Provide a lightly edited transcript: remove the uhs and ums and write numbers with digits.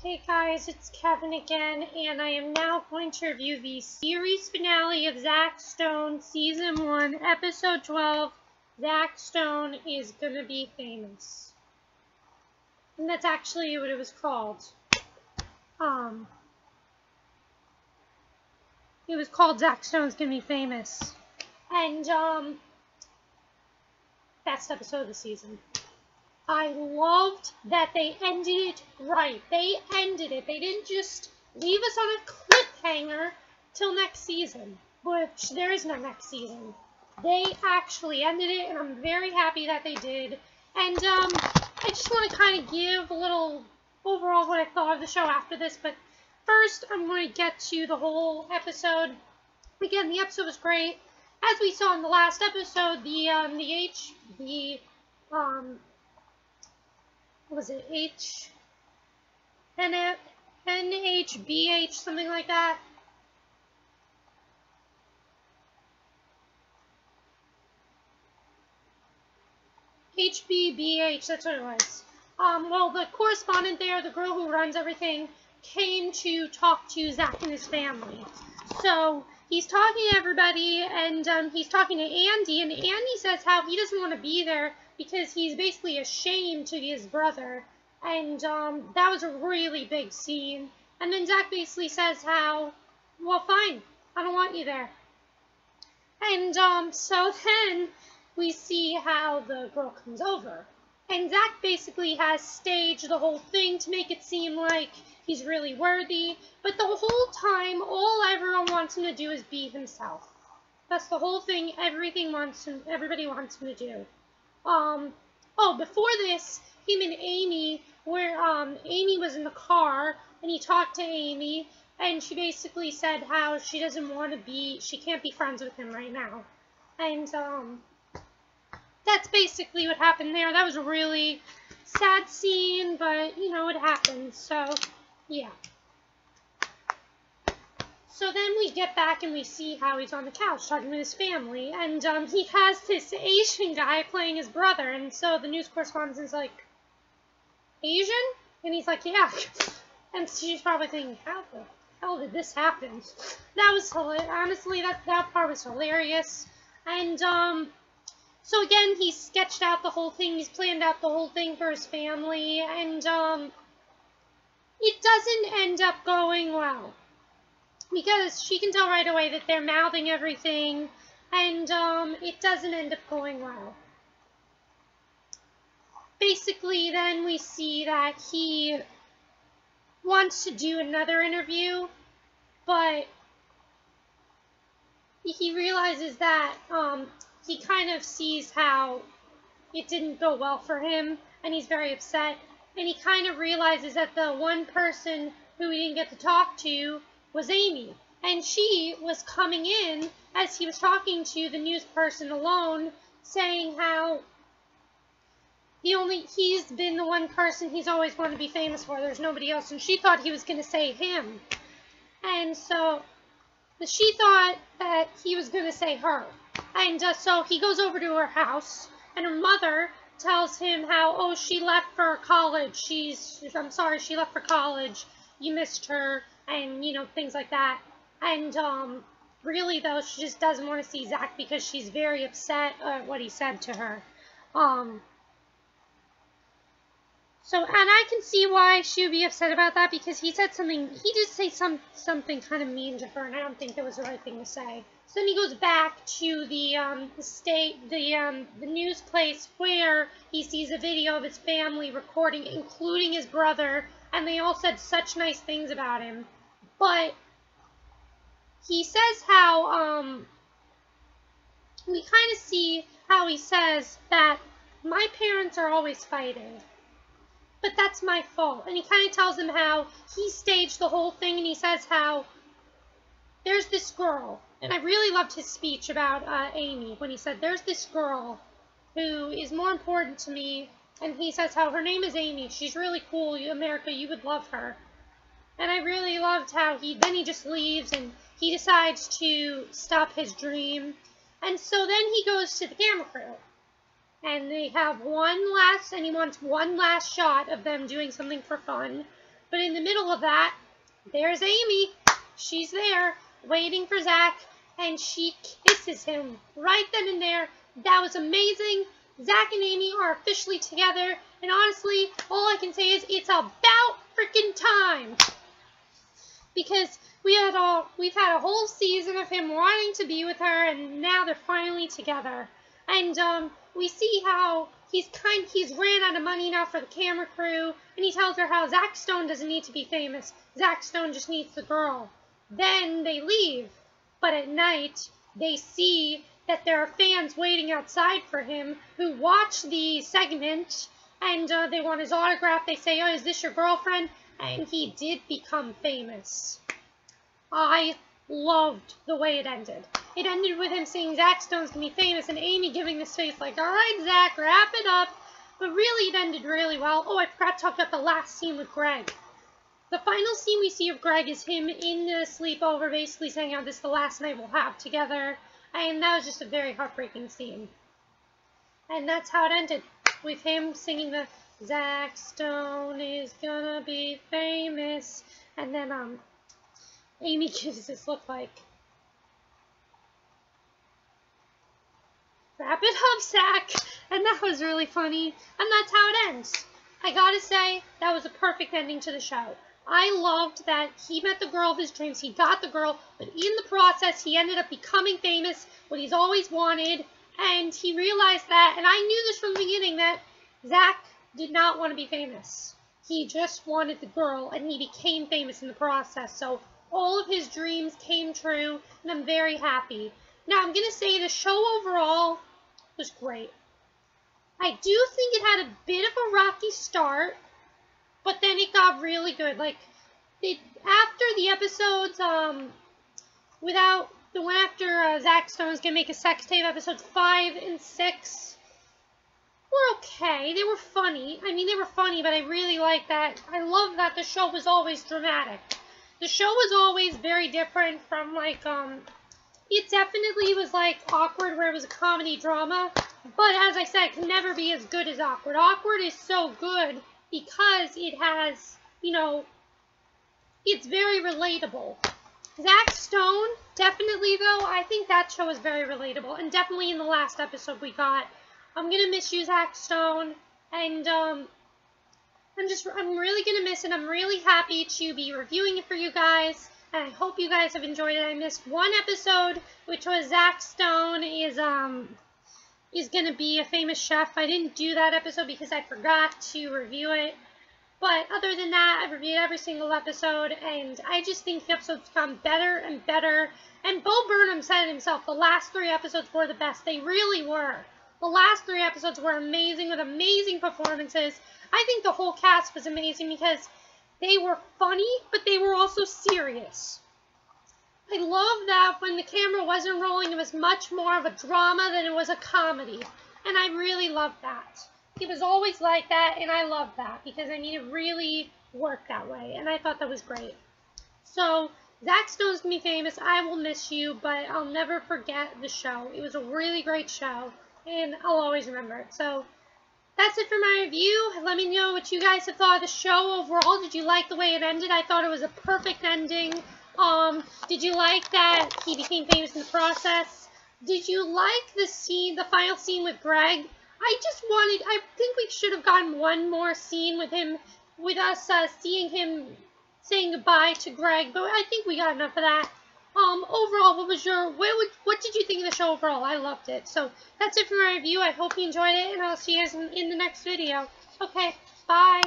Hey guys, it's Kevin again, and I am now going to review the series finale of Zach Stone, Season 1, Episode 12, Zach Stone is Gonna Be Famous. And that's actually what it was called. It was called Zach Stone's Gonna Be Famous. And, best episode of the season. I loved that they ended it right. They ended it. They didn't just leave us on a cliffhanger till next season, which there is no next season. They actually ended it, and I'm very happy that they did. And I just want to kind of give a little overall what I thought of the show after this, but first I'm going to get to the whole episode. Again, the episode was great. As we saw in the last episode, NHBH, something like that. HBBH, that's what it was. Well, the correspondent there, the girl who runs everything, came to talk to Zach and his family. So he's talking to everybody, and he's talking to Andy, and Andy says how he doesn't want to be there because he's basically ashamed to his brother. And that was a really big scene. And then Zach basically says how, well, fine, I don't want you there. And so then we see how the girl comes over. And Zach basically has staged the whole thing to make it seem like he's really worthy. But the whole time, all everyone wants him to do is be himself. That's the whole thing. Everybody wants him to do. Before this, him and Amy, where Amy was in the car, and he talked to Amy, and she basically said how she can't be friends with him right now. And that's basically what happened there. That was a really sad scene, but, you know, it happened, so, yeah. So then we get back and we see how he's on the couch talking with his family, and he has this Asian guy playing his brother, and so the news correspondent is like, Asian? And he's like, yeah. And she's probably thinking, how the hell did this happen? That was hilarious. Honestly, that part was hilarious. And, so again, he sketched out the whole thing, he's planned out the whole thing for his family, and, it doesn't end up going well. Because she can tell right away that they're mouthing everything, and it doesn't end up going well. Basically, then we see that he wants to do another interview, but he realizes that he kind of sees how it didn't go well for him, and he's very upset, and he kind of realizes that the one person who he didn't get to talk to was Amy, and she was coming in as he was talking to the news person alone, saying how he's been the one person he's always wanted to be famous for, there's nobody else, and she thought he was going to say him, and so she thought that he was going to say her, and so he goes over to her house, and her mother tells him how, oh, she left for college, I'm sorry, she left for college, you missed her, and, you know, things like that. And, really, though, she just doesn't want to see Zach because she's very upset at what he said to her. So, and I can see why she would be upset about that, because he did say something kind of mean to her, and I don't think that was the right thing to say. So then he goes back to the news place where he sees a video of his family recording, including his brother, and they all said such nice things about him. But he says how, we kind of see how he says that my parents are always fighting, but that's my fault. And he kind of tells them how he staged the whole thing, and he says how there's this girl, and I really loved his speech about Amy, when he said, there's this girl who is more important to me, and he says how her name is Amy, she's really cool, America, you would love her. And I really loved how he just leaves, and he decides to stop his dream. And so then he goes to the camera crew. And they have he wants one last shot of them doing something for fun. But in the middle of that, there's Amy. She's there, waiting for Zach, and she kisses him right then and there. That was amazing. Zach and Amy are officially together, and honestly, all I can say is it's about freaking time. Because we've had a whole season of him wanting to be with her, and now they're finally together. And we see how he's ran out of money now for the camera crew, and he tells her how Zach Stone doesn't need to be famous. Zach Stone just needs the girl. Then they leave, but at night they see that there are fans waiting outside for him who watch the segment, and they want his autograph. They say, "Oh, is this your girlfriend?" And he did become famous. I loved the way it ended. It ended with him saying Zach Stone's gonna be famous, and Amy giving this face like, "All right, Zach, wrap it up." But really, it ended really well. Oh, I forgot to talk about the last scene with Greg. The final scene we see of Greg is him in the sleepover, basically saying how this is the last night we'll have together. And that was just a very heartbreaking scene. And that's how it ended, with him singing the Zach Stone is gonna be famous. And then Amy gives this look like, "Wrap it up, Zach." And that was really funny. And that's how it ends. I gotta say, that was a perfect ending to the show. I loved that he met the girl of his dreams. He got the girl, but in the process, he ended up becoming famous, what he's always wanted, and he realized that, and I knew this from the beginning, that Zach did not want to be famous. He just wanted the girl, and he became famous in the process. So all of his dreams came true, and I'm very happy. Now, I'm going to say the show overall was great. I do think it had a bit of a rocky start, but then it got really good. Like, after the episodes, the one after Zach Stone's gonna make a sex tape, episodes 5 and 6 were okay. They were funny. I mean, they were funny, but I really like that. I love that the show was always dramatic. The show was always very different from, like, it definitely was, like, Awkward, where it was a comedy drama. But, as I said, it can never be as good as Awkward. Awkward is so good because it has, you know, it's very relatable. Zach Stone, definitely, though, I think that show is very relatable. And definitely in the last episode we got, I'm going to miss you, Zach Stone. And, I'm really going to miss it. I'm really happy to be reviewing it for you guys. And I hope you guys have enjoyed it. I missed one episode, which was Zach Stone is going to be a famous chef. I didn't do that episode because I forgot to review it. But other than that, I've reviewed every single episode, and I just think the episodes become better and better. And Bo Burnham said it himself, the last 3 episodes were the best. They really were. The last 3 episodes were amazing, with amazing performances. I think the whole cast was amazing because they were funny, but they were also serious. I love that when the camera wasn't rolling, it was much more of a drama than it was a comedy. And I really loved that. It was always like that, and I love that because, I mean, it really worked that way, and I thought that was great. So, Zach Stone's going to be famous. I will miss you, but I'll never forget the show. It was a really great show, and I'll always remember it. So, that's it for my review. Let me know what you guys have thought of the show overall. Did you like the way it ended? I thought it was a perfect ending. Did you like that he became famous in the process? Did you like the final scene with Greg? I think we should have gotten one more scene with us seeing him saying goodbye to Greg, but I think we got enough of that. Overall, what did you think of the show overall? I loved it. So, that's it for my review. I hope you enjoyed it, and I'll see you guys in the next video. Okay, bye.